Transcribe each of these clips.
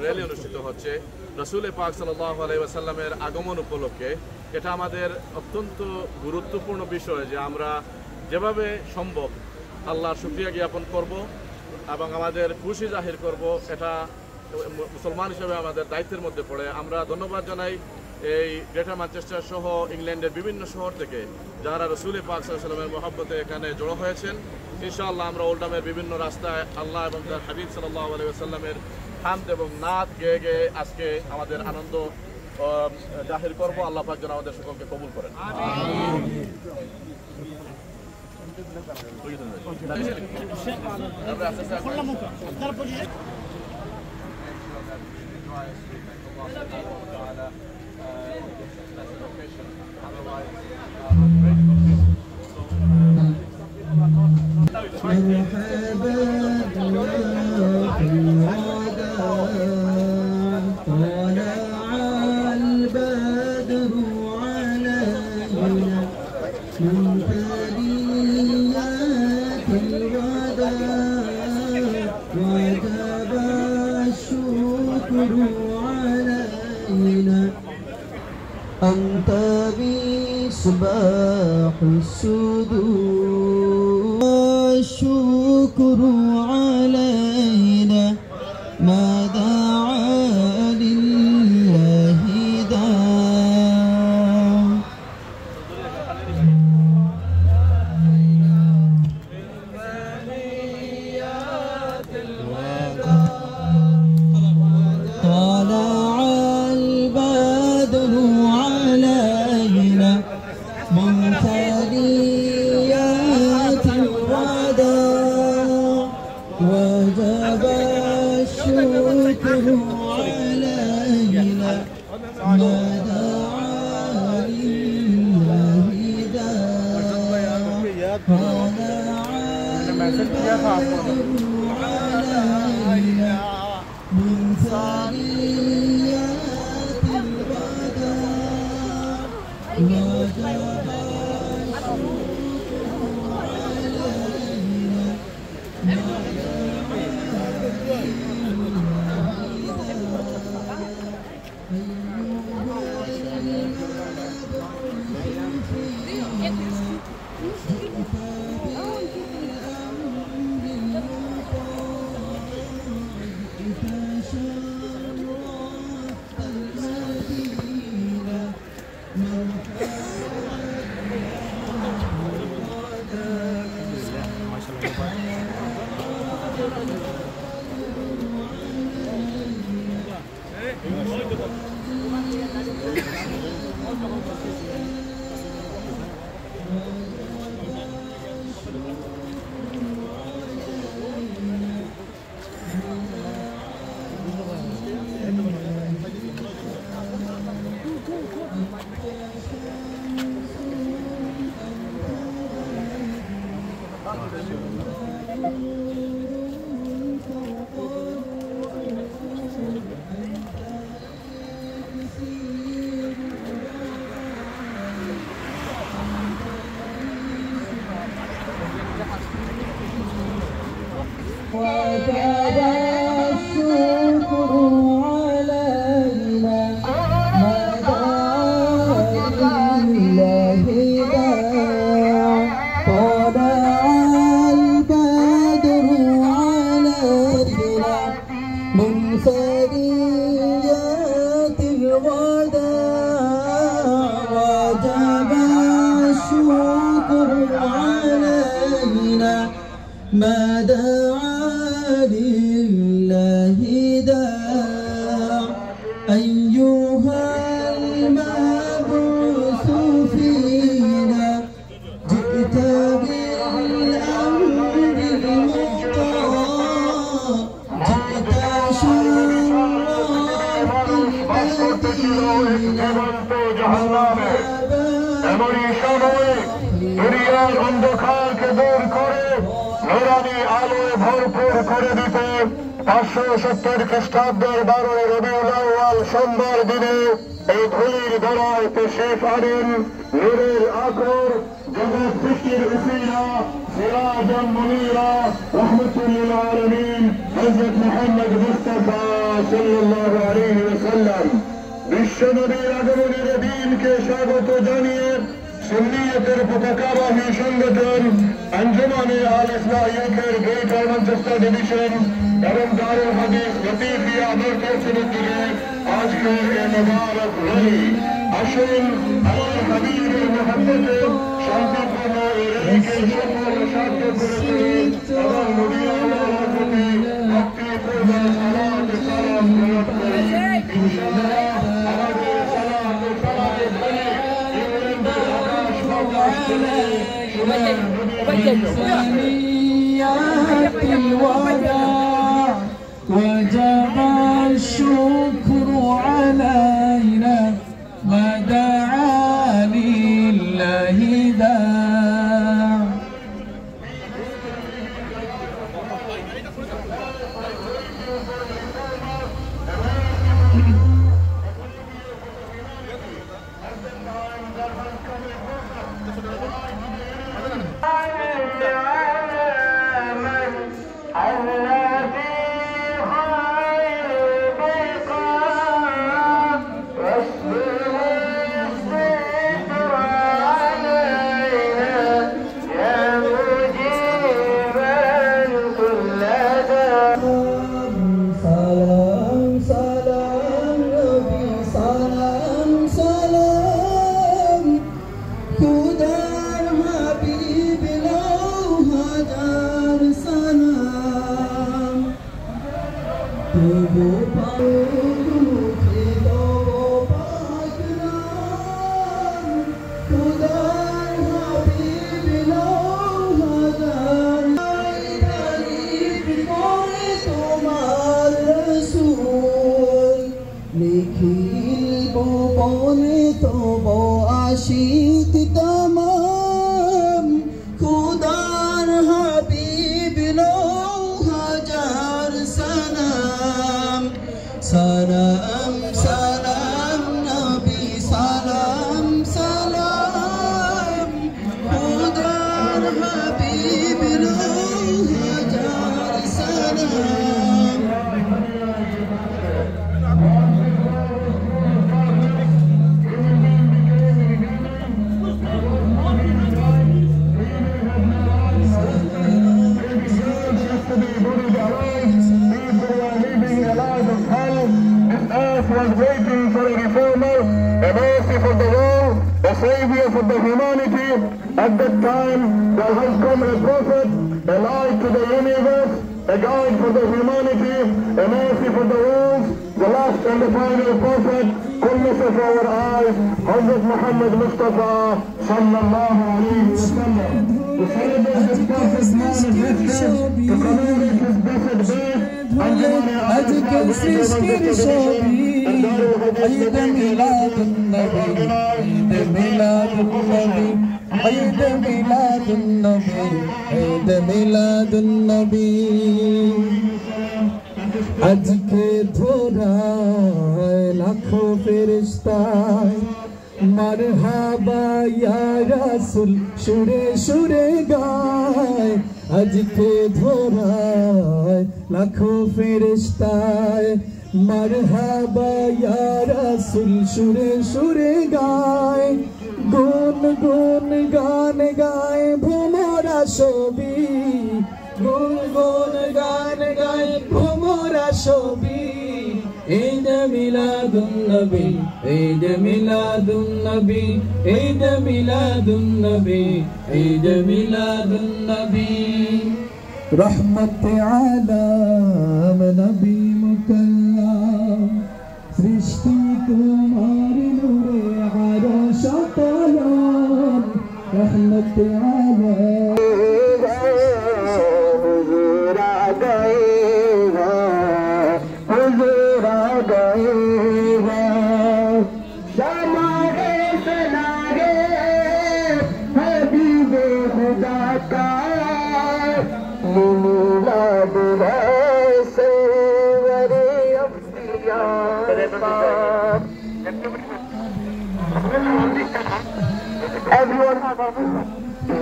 Rally অনুষ্ঠিত হচ্ছে রাসূল পাক সাল্লাল্লাহু আলাইহি ওয়াসাল্লামের আগমন উপলক্ষে। এটা আমাদের অত্যন্ত গুরুত্বপূর্ণ বিষয় যে আমরা যেভাবে সম্ভব আল্লাহর শুকরিয়া জ্ঞাপন করব এবং আমাদের খুশি জাহির করব, এটা মুসলমান হিসেবে আমাদের দায়িত্বের মধ্যে পড়ে। আমরা ধন্যবাদ জানাই এই গ্রেটার ম্যানচেস্টার সহ ইংল্যান্ডের বিভিন্ন শহর থেকে যারা রাসূল পাক সাল্লাল্লাহু আলাইহি ওয়াসাল্লামের মহব্বতে এখানে জড়ো হয়েছেন। ইনশাআল্লাহ আমরা ওল্ডহামের বিভিন্ন রাস্তায় আল্লাহ এবং তার হাবিব সাল্লাল্লাহু আলাইহি ওয়াসাল্লামের হামদ এবং নাত গেয়ে গেয়ে আজকে আমাদের আনন্দ জাহির করব। আল্লাহ পাক যেন আমাদের সকলকে কবুল করেন। أنت بصباح الصدور الشكر علينا ما دعا لله داع طلع البدر علينا من ثنيات الوداع وجب الشكر علينا ما دعا لله داع طلع البدر علينا من ثنيات الوداع وجب ما دعا لله داع أيها المبعوث فينا আলোময়ী সময় দুনিয়ার অন্ধকারকে দূর করে নুরানি আলোয় ভরপুর করে দিতে 570 খ্রিস্টাব্দের 12 রবিউল আউয়াল সোমবার দিনে এই ধুলির ধরায় তশরিফ আনেন নূরের আকর জগৎ সৃষ্টির উসিলা সিরাজাম মুনীরা রাহমাতুল আলামিন হযরত মুহাম্মদ মুস্তাফা সাল্লাল্লাহু আলাইহি ওয়াসাল্লাম। বিশ্বনবীর আগমনের দিনকে স্বাগত জানিয়ে সুন্নিয়তের পতাকাবাহী সংগঠন আঞ্জুমানে আল ইসলাহিয়াতের গ্রেটার ম্যানচেস্টার ডিভিশন এবং দারুল হাদিস লতিফিয়া মার্কাজের দিকে আজকের এই মুবারক র্যালি। আসুন আল্লাহর হাবিবের মুহাব্বতে শান্তিপূর্ণ এই র্যালিকে সফল সার্থক করে তুলুন এবং নবী আল্লাহর প্রতি ভক্তিপূর্ণ সালাত ও সালাম প্রয়োগ করি। ইনশাআল্লাহ আমাদের সালাত ও সালামের ধ্বনি ইংল্যান্ডের আকাশ বাতাস থেকে ثنيات الوداع وجب الشكر علينا ما دعا لله داع. आशिक तमाम खुदार हबीब लो हजार सलाम सलाम सलाम नबी सलाम सलाम खुदार हबीब लो हजार सलाम was waiting for a reformer, a mercy for the world, a savior for the humanity. At that time, there has come a prophet, a light to the universe, a guide for the humanity, a mercy for the world, the last and the final prophet, goodness of our eyes, Hazrat Muhammad Mustafa sallallahu alayhi wa sallam. To celebrate this prophet's manifestation, to commemorate his blessed birth, أذكر سيسكر شوبي عيد ميلاد النبي عيد ميلاد النبي عيد ميلاد النبي عيد ميلاد النبي আজকে ধরায় লাখো ফেরেশতায় মারহাবা ইয়া রাসূল সুরে সুরে গায় আজকে ধরায় লাখো ফেরেশতায় মারহাবা ইয়া রাসূল সুরে সুরে গায় গুন গুন গান গায় ভোমরা ছবি গুন গুন গান গায় ভোমরা ছবি ঈদ মিলাদুন নবী ঈদ মিলাদুন নবী ঈদ মিলাদুন নবী ঈদ মিলাদুন নবী রহমত আলাম নবী মুকাল্লাম সৃষ্টি তোমার নূরে আরশ তালাম রহমত আলাম Samare जाता मिलाद वैसे वरे Everyone,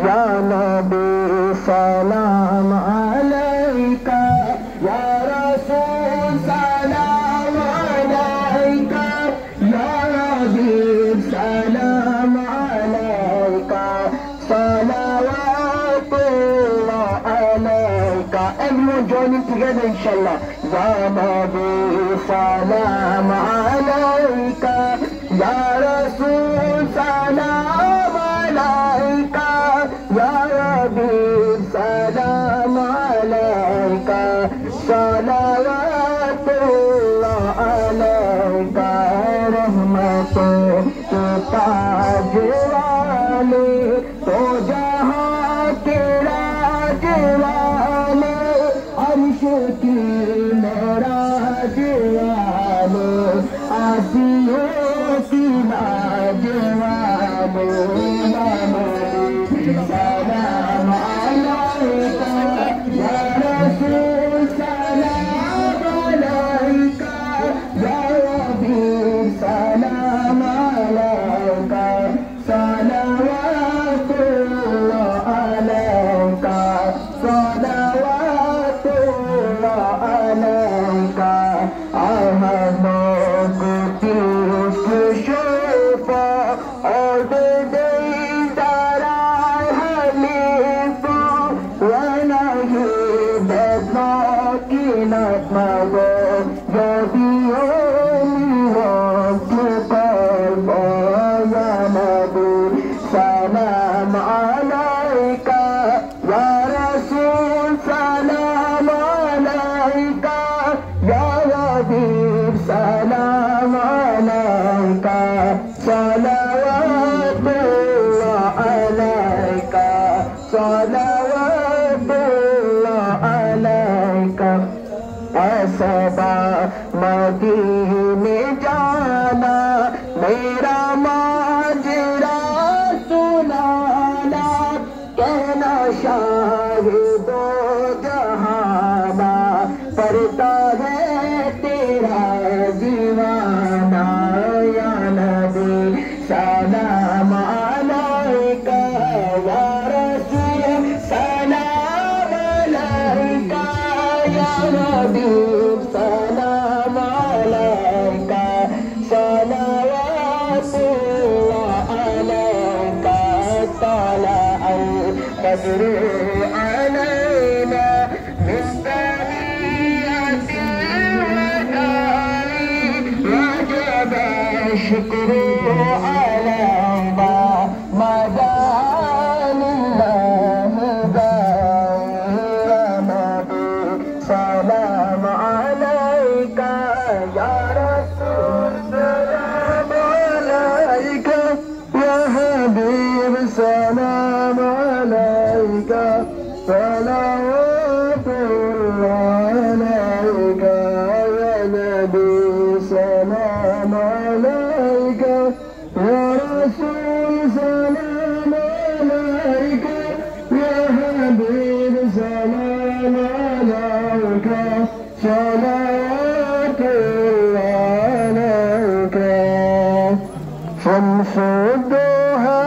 Ya Nabi, Salam Alayka, Ya Rasul, Salam Alayka, Ya Habib, Salam Alayka, Salawatullah Alayka. Everyone joining together, inshallah. Ya Nabi, Salam Alayka, Ya Rasul, Salam Alayka, Ya Habib, Salam Alayka, Salawatullah Alayka. Rahmaton ke taaj wale, to jahan ke raaj wale, arsh ki meraaj wale, आसियों की लाज वाले सलाम अलैका या रसूल सलाम अलैका या हबीब सलाम अलैका सलावतुल्लाह अलैका सलावतुल्लाह अलैका all the days that I have lived for, when I hear that knocking at my door, you're the only one to call for. Ya Nabi, Salam Alayka, Ya Rasul, Salam Alayka, Ya Habib, Salam Alayka, Salawatullah Alayka, Salawatullah Alayka. ऐसा मदीने जाना मेरा माजरा सुनाना, कहना शाहिदो जहाना, पढ़ता है तेरा दीवाना. या नबी सलाम अलैका, या रसूल सलाम अलैका, या हबीब सलाम अलैका, सलावतुल्लाह अलैका. तला al-badr alayna min شكر علينا مدان الله دائما. سلام عليك يا رسول سلام عليك يا حبيب سلام عليك صلوات الله عليك يا نبي سلام عليك يا رسول سلام عليك يا حبيب سلام عليك صلوات الله عليك. شمس الضحى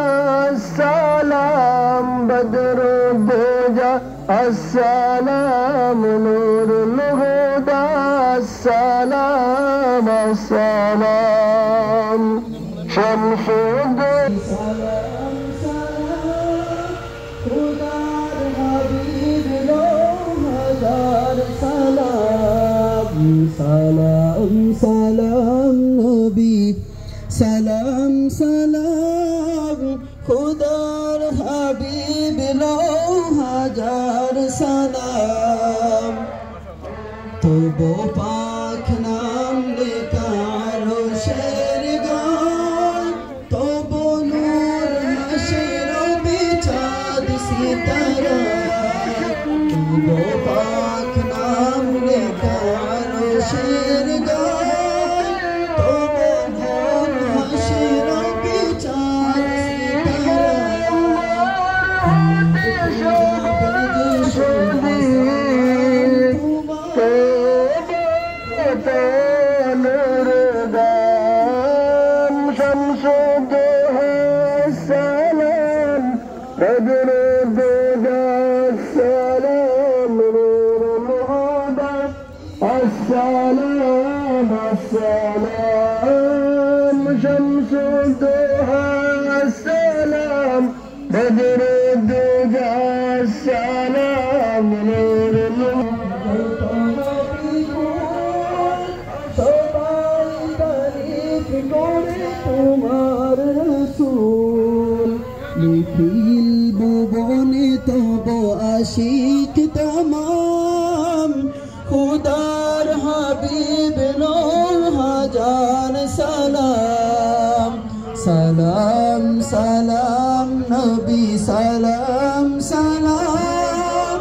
السلام بدر الدجى السلام نور الهدى السلام السلام. شمس الضحى سلام سلام خدا حبیب لو ہزار سلام. سلام سلام نبی سلام سلام خدا حبیب لو ہزار سلام. تو وہ پاک نام نکالو شیر گان, تو وہ نور نشر و بچاد ستارہ. تو وہ پاک نام نکالو شیر گان, تو وہ نور نشر و بچاد ستارہ. بدر الدجى السلام نور الهدى السلام السلام شمس الضحى السلام بدر الدجى السلام نور তোমার রসূল নিখিল ভুবনে তব আশিক তমাম খুদার হাবিব নূর হাজার সালাম সালাম সালাম নবী সালাম সালাম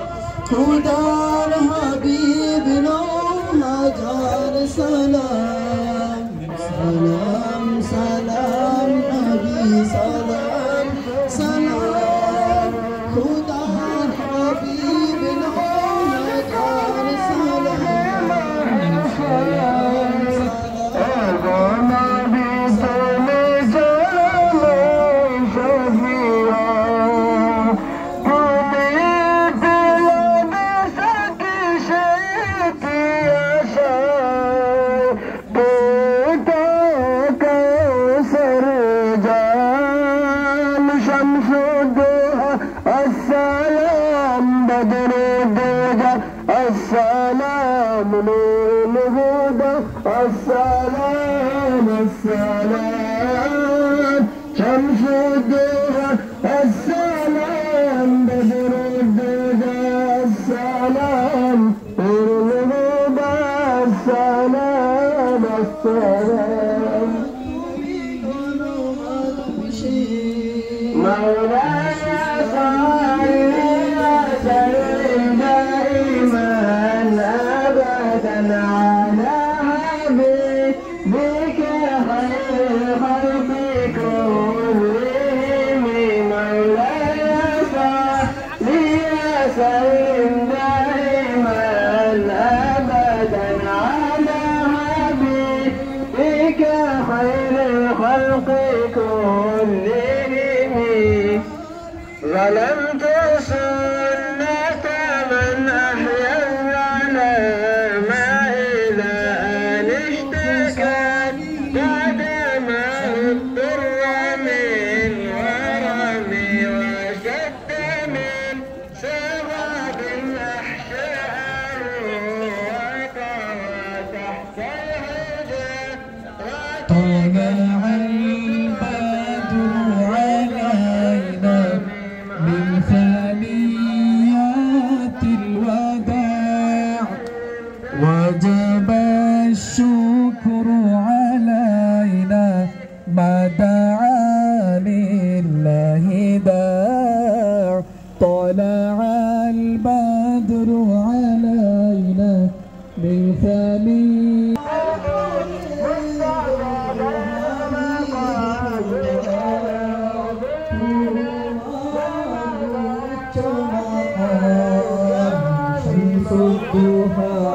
খুদার হাবিব নূর হাজার সালাম সালাম সালাম নবী সালাম সালাম খুদার হাবিব নূর হাজার সালাম সালাম السلام نور الهدى السلام السلام شمس الضحى السلام بدر الدجى السلام نور الهدى السلام السلام مولاي صل وسلم دائما ابدا على حبيبك خير خلق كلهم مولاي صل وسلم دائما ابدا على حبيبك خير خلق كلهم ظلمت سنة من أحيا الظلام إلى أن اشتكى بعدما اضطر من ورم وشد من سواد أحشاء وطوى تحت الهجاء طلع البدر علينا من ثنيات الوداع وجب الشكر علينا ما دعا لله داع طلع البدر علينا من ثنيات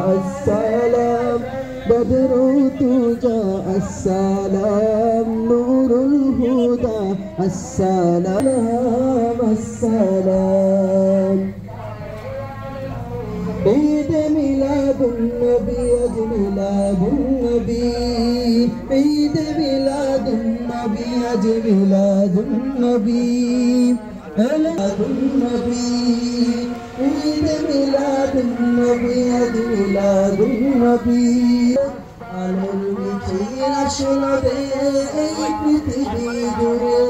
السلام بدر الدجى السلام نور الهدى السلام السلام عيد ميلاد النبي عيد ميلاد النبي عيد ميلاد النبي عيد ميلاد النبي ميلاد النبي عيد ميلاد النبي عيد ميلاد النبي على المكين أشرب পৃথিবী জুড়ে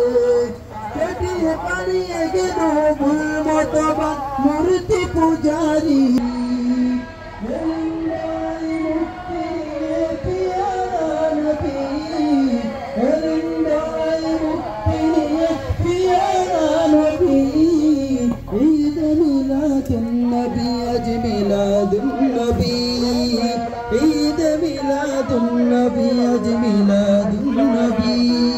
কেটে পালিয়ে গেল মতবা মূর্তি পূজারি النبي عيد ميلاد النبي عيد ميلاد النبي عيد ميلاد النبي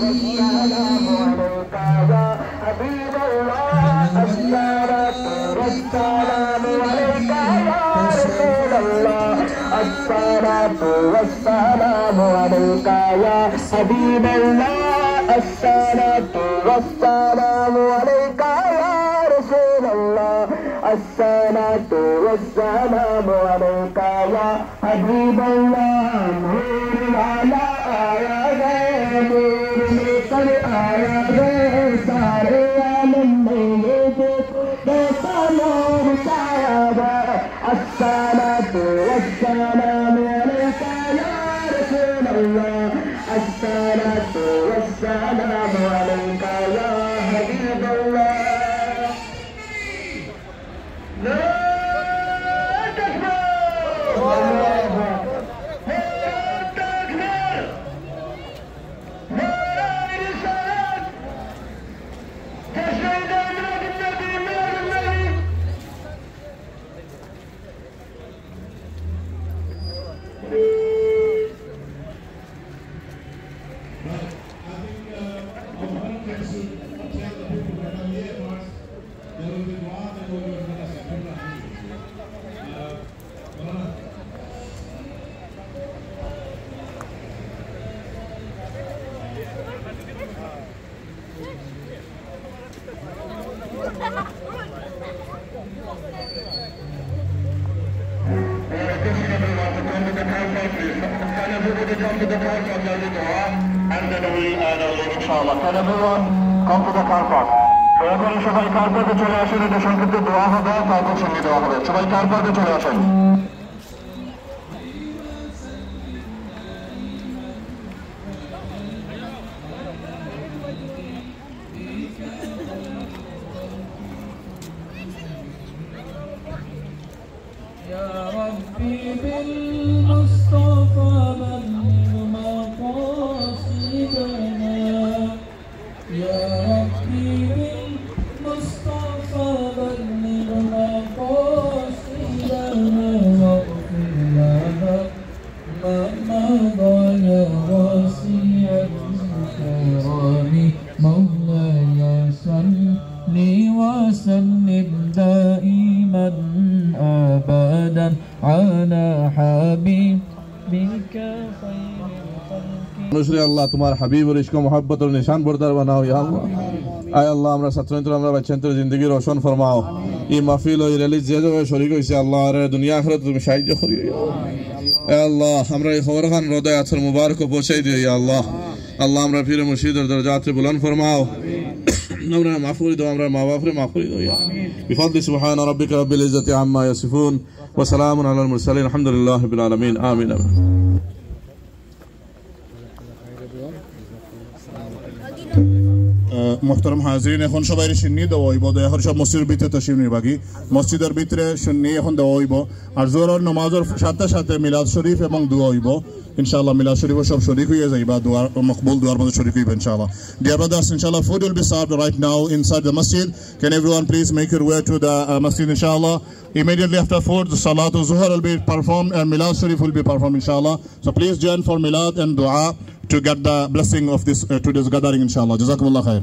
حبيب الله الصلاة والسلام عليك يا رسول الله الصلاة والسلام عليك يا حبيب الله الصلاة والسلام عليك يا الصلاة والسلام عليك يا حبيب الله نور على آيات نور مثل آيات سارے عالم میں بسلام سایہ الصلاة والسلام عليك يا رسول الله الصلاة والسلام عليك يا حبيب الله لا تكبر الله أكبر لا تكبر لا رسالة تشهد أن النبي نور النبي Can everyone come to the car park? এখন সবাই কার পার্কে চলে আসেন, এটা সংক্ষিপ্ত দোয়া হবে, তারপর সঙ্গে দেওয়া হবে। সবাই কার পার্কে চলে আসেন। يا ربي بالمصطفى بلغ مقاصدنا يا ربي بالمصطفى بلغ مقاصدنا واغفر لنا ما مضى يا واسع الكرم مولاي صل وسلم دائما أبدا على حبيبك خير الخلق নুসরি আল্লাহ তোমার হাবিবুর ইশক মোহাব্বতের নিশান বরদার বানাও ইয়া আল্লাহ। আয় আল্লাহ আমরা ছাত্রছাত্রী আমরা বাচ্চাদের জিন্দগি রোশন ফরমাও। এই মাহফিল ওই রিলিজ যে জায়গায় শরীক হইছে আল্লাহ আর দুনিয়া আখিরাত তুমি সাহায্য করিও ইয়া আল্লাহ। আমরা এই খবর খান রোদে আছর মুবারক পৌঁছাই দিও ইয়া আল্লাহ। আল্লাহ আমরা পীর মুর্শিদের দরজাতে বুলন্দ ফরমাও। আমরা মাফ করে দাও, আমরা মা বাপরে মাফ করে দাও ইয়া বিফadli সুবহান রাব্বিকা রাব্বিল ইজ্জাতি আম্মা ইয়াসিফুন ওয়া সালামুন আলাল মুরসালিন আলহামদুলিল্লাহি রাব্বিল আলামিন আমিন। মোহতারাম হাজিরিন, এখন সবাই শুনিয়ে দেওয়া হইব, এখন সব মসজিদের ভিতরে তশরিফ নিবাগী মসজিদের ভিতরে শুনিয়ে এখন দেওয়া হইব। আর জোহরের নামাজের সাথে সাথে মিলাদ শরীফ এবং দোয়া হইব ইনশাআল্লাহ। মিলাদ শরীফও সব শরীক হয়ে যাইবা, দোয়ার মকবুল দোয়ার মধ্যে শরীক হইব ইনশাআল্লাহ। Dear brothers, inshallah food will be served right now inside the masjid. Can everyone please make your way to the masjid inshallah. Immediately after food, the salatul zuhr will be performed and milad sharif will be performed inshallah. So please join for milad and dua to get the blessing of this today's gathering inshallah. Jazakumullah khair.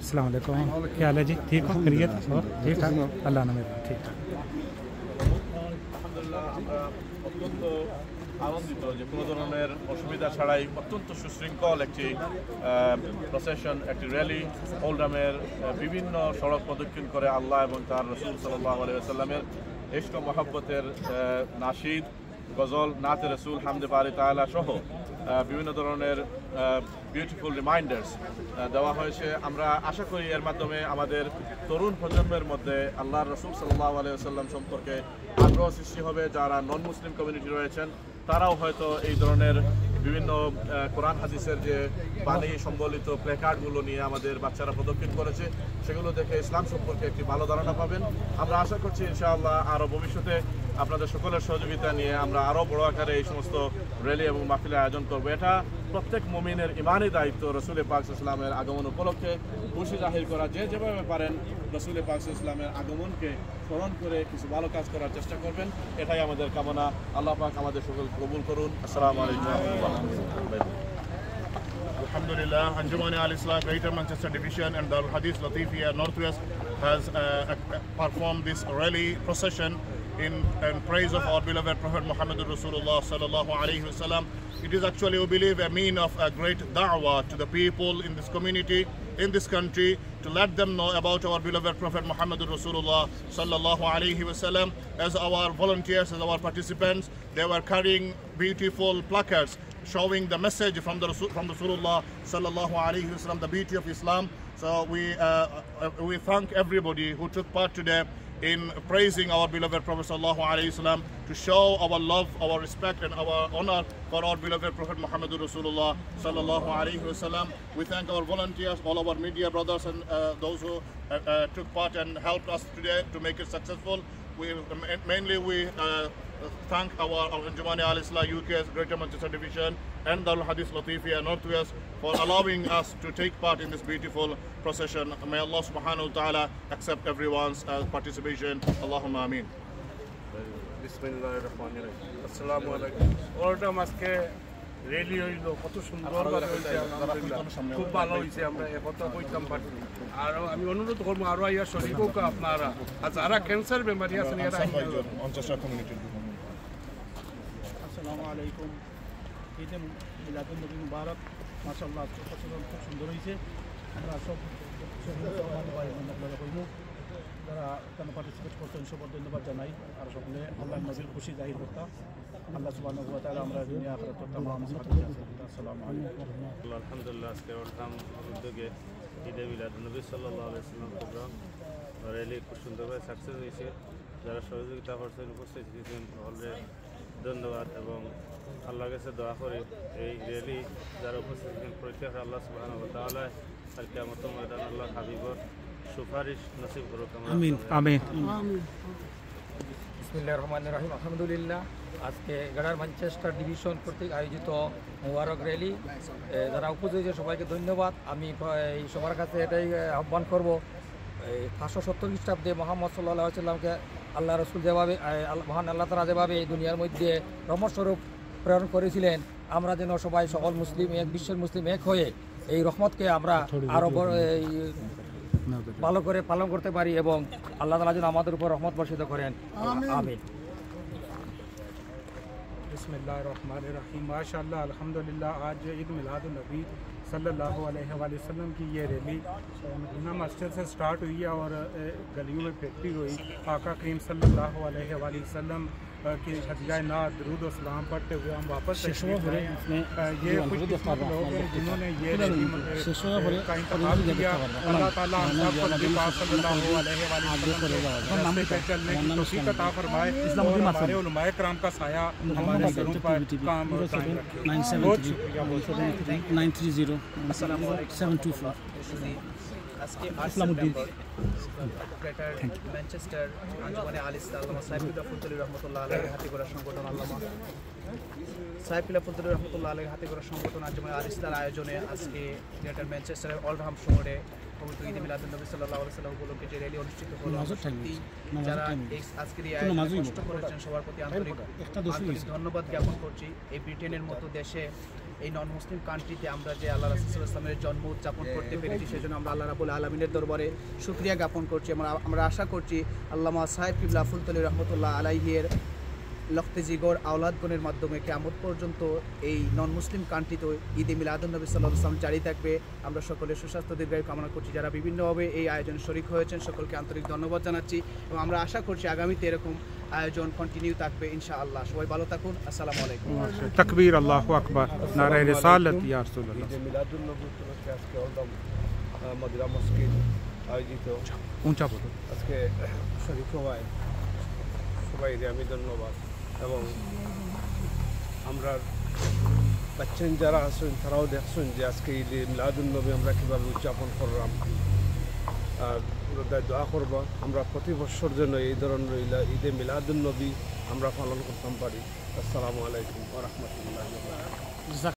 अस्सलाम वालेकुम, क्या हाल है जी? ठीक हो? खैरियत और ठीक ठाक? अल्लाह ने मेहरबान ठीक ठाक। আলহামদুলিল্লাহ আমরা অত্যন্ত আনন্দিত যে কোনো ধরনের অসুবিধা ছাড়াই অত্যন্ত সুশৃঙ্খল একটি প্রসেশন, একটি র্যালি ওল্ডামের বিভিন্ন সড়ক প্রদক্ষিণ করে আল্লাহ এবং তার রসুল সাল্লাল্লাহু আলাইহি ওয়াসাল্লামের ইশক ও মহব্বতের নাশিদ, গজল, নাতে রসুল, হামদে বারি তাআলা সহ বিভিন্ন ধরনের বিউটিফুল রিমাইন্ডার্স দেওয়া হয়েছে। আমরা আশা করি এর মাধ্যমে আমাদের তরুণ প্রজন্মের মধ্যে আল্লাহর রসুল সাল্লাল্লাহু আলাইহি ওয়াসাল্লাম সম্পর্কে আগ্রহ সৃষ্টি হবে। যারা নন মুসলিম কমিউনিটি রয়েছেন তারাও হয়তো এই ধরনের বিভিন্ন কোরআন হাদিসের যে বাণী সম্বলিত প্লেকার্ডগুলো নিয়ে আমাদের বাচ্চারা প্রদক্ষিণ করেছে সেগুলো দেখে ইসলাম সম্পর্কে একটি ভালো ধারণা পাবেন। আমরা আশা করছি ইনশাআল্লাহ আরও ভবিষ্যতে আপনাদের সকলের সহযোগিতা নিয়ে আমরা আরও বড় আকারে এই সমস্ত র্যালি এবং মাহফিলের আয়োজন করব। এটা প্রত্যেক মুমিনের ইমানি দায়িত্ব। রসুল পাক ইসলামের আগমন উপলক্ষে খুশি জাহির করা, যে যেভাবে পারেন রসুল পাক ইসলামের আগমনকে স্মরণ করে কিছু ভালো কাজ করার চেষ্টা করবেন, এটাই আমাদের কামনা। আল্লাহ পাক আমাদের সকল কবুল করুন। আসসালামু আলাইকুম ওয়া রাহমাতুল্লাহ। Alhamdulillah, Anjuman al-Islam Greater Manchester Division and Darul Hadith Latifiyya Northwest has performed this rally procession in praise of our beloved Prophet Muhammad Rasulullah sallallahu alaihi wasallam. It is actually, we believe, a mean of a great da'wah to the people in this community, in this country, to let them know about our beloved Prophet Muhammad Rasulullah sallallahu alaihi wasallam. As our volunteers, as our participants, they were carrying beautiful placards showing the message from Rasulullah sallallahu alaihi wasallam, the beauty of Islam. So we thank everybody who took part today in praising our beloved Prophet sallallahu alaihi wasallam, to show our love, our respect, and our honor for our beloved Prophet Muhammad Rasulullah sallallahu alaihi wasallam. We thank our volunteers, all our media brothers, and those who took part and helped us today to make it successful. We thank our Anjuman Al-Islah UK's Greater Manchester Division and Darul Hadith Latifia Northwest for allowing us to take part in this beautiful procession. May Allah subhanahu wa ta'ala accept everyone's participation. Allahumma ameen. বিসমিল্লাহিররহমানিররহিম। আসসালামু আলাইকুম। ওরটা আজকে rally হইল, কত সুন্দরভাবে হয়েছে, আলহামদুলিল্লাহ খুব ভালো হয়েছে। আমরা একথা কইতাম পারি। আর আমি অনুরোধ করবো আরো আইয়া শরীর হোক আপনারা, আর যারা ক্যান্সার বেমারি আছেন এরা আসসালামু আলাইকুম। ঈদে মিলাদুন নবী মুবারক। মাশাআল্লাহ খুব সুন্দর হয়েছে। আমরা সব যারা কেন পার্টিসিপেট করতেন সবার ধন্যবাদ জানাই। আর সকলে আল্লাহ নবীর খুশি জাহির করতাম। আল্লাহ সুবহানাহু ওয়া তাআলা আমরা দুনিয়া আখিরাত করতাম। আসসালামু আলাইকুম। আলহামদুলিল্লাহ আজকে ওরথাম উদ্যোগে ঈদে মিলাদুন নবী সাল্লাল্লাহু আলাইহি ওয়াসাল্লাম প্রোগ্রাম র্যালি খুব সুন্দরভাবে সাকসেস হয়েছে। যারা সহযোগিতা করছেন, উপস্থিত ছিলেন, সকলে ধন্যবাদ। এবং আল্লাহর কাছে দোয়া করি এই র্যালি যারা উপস্থিত ছিলেন প্রত্যেক আল্লাহ সুবহানাহু ওয়া তাআলা আর কিয়ামতের ময়দানে আল্লাহ হাবিবর সুপারিশ নসিব করুক। আমিন আমিন। বিসমিল্লাহির রহমানির রহিম। আলহামদুলিল্লাহ আজকে গ্রেটার ম্যানচেস্টার ডিভিশন কর্তৃক আয়োজিত মুবারক র্যালি, যারা উপস্থিত হয়েছে সবাইকে ধন্যবাদ। আমি এই সবার কাছে এটাই আহ্বান করব, 570 খ্রিস্টাব্দে মোহাম্মদ সাল্লাল্লাহু আলাইহি সাল্লামকে আল্লাহ রসুল যেভাবে মহান আল্লাহ তাআলা যেভাবে এই দুনিয়ার মধ্যে রহমতস্বরূপ প্রেরণ করেছিলেন, আমরা যেন সবাই সকল মুসলিম বিশ্বের মুসলিম এক হয়ে এই রহমতকে আমরা আরও ভালো করে পালন করতে পারি এবং আল্লাহ তাআলা যেন আমাদের উপর রহমত বর্ষিত করেন। আমিন। बिस्मिल्लाहिर रहमानिर रहीम। माशाअल्लाह अल्हम्दुलिल्लाह आज ईद मिलादुन नबी सल्लल्लाहु अलैहि वसल्लम की ये रैली मदीना मस्जिद से स्टार्ट हुई है और गलियों में फैलती हुई आका करीम सल्लल्लाहु अलैहि वसल्लम की हदिया नात दरूद और सलाम पढ़ते हुए हम वापस ये कुछ लोग हैं जिन्होंने ये रैली का इंतज़ाम किया। अल्लाह ताला हम सब को नबी पाक सल्लल्लाहु अलैहि वसल्लम पे चलने की तौफीक अता फरमाए। हमारे उलमाए किराम का साया हमारे सरों पर काम रखे। बहुत शुक्रिया। 930-724 আজকে 8 সেপ্টেম্বর গ্রেটার ম্যানচেস্টার আঞ্জুমানে আল ইসলাম আল্লামা সাইফুল্লাহ ফুলতলি রহমতুল্লাহ আলাইহির হাতে গড়া সংগঠন আল্লামা সাইফুল্লাহ ফুলতলি রহমতুল্লাহ আলাইহির হাতে গড়া সংগঠন আঞ্জুমানে আল ইসলামের আয়োজনে আজকে গ্রেটার ম্যানচেস্টারের অলরাম শহরে পবিত্র ঈদে মিলাদুন নবী সাল্লাল্লাহু আলাইহি ওয়াসাল্লাম উপলক্ষে যে র্যালি অনুষ্ঠিত হলো, যারা আজকের এই আয়োজনে কষ্ট করেছেন সবার প্রতি আন্তরিক ধন্যবাদ জ্ঞাপন করছি। এই ব্রিটেনের মতো দেশে, এই নন মুসলিম কান্ট্রিতে আমরা যে আল্লাহ রাসূল সাল্লাল্লাহু আলাইহি ওয়াসাল্লামের জন্ম উদযাপন করতে পেরেছি, সেজন্য আমরা আল্লাহ রাব্বুল আলামিনের দরবারে শুকরিয়া জ্ঞাপন করছি। আমরা আশা করছি আল্লামা সাহেব কিবলা ফুলতলি রহমতুল্লাহ আলাইহির লখতে জিগর আওলাদগণের মাধ্যমে কিয়ামত পর্যন্ত এই নন মুসলিম কান্ট্রিতে ঈদে মিলাদুন নবী সাল্লাল্লাহু আলাইহি ওয়াসাল্লাম জারি থাকবে। আমরা সকলে সুস্বাস্থ্য দীর্ঘায়ু কামনা করছি। যারা বিভিন্নভাবে এই আয়োজনে শরীক হয়েছেন সকলকে আন্তরিক ধন্যবাদ জানাচ্ছি এবং আমরা আশা করছি আগামীতে এরকম আয়োজন কন্টিনিউ থাকবে ইনশাআল্লাহ। সবাই ভালো থাকুন। আসসালামু আলাইকুম। তাকবীর, আল্লাহু আকবার, নারায়ে রিসালাত ইয়া রাসূলুল্লাহ। ঈদে মিলাদুন নবী উপলক্ষে আজকে অলরাম মদিনা মসজিদ আয়োজিত আজকে শরীক হওয়ায় সবাইকে আমি ধন্যবাদ। এবং আমরা বাচ্চান যারা আছেন তারাও দেখছেন যে আজকে ঈদে মিলাদুন নবী আমরা কীভাবে উদযাপন করলাম। আর দোয়া করব আমরা প্রতি বছর যেন এই ধরনের ঈদে মিলাদুন নবী আমরা পালন করতাম পারি। আসসালামু আলাইকুম ওয়া রাহমাতুল্লাহি ওয়া বারাকাতুহু।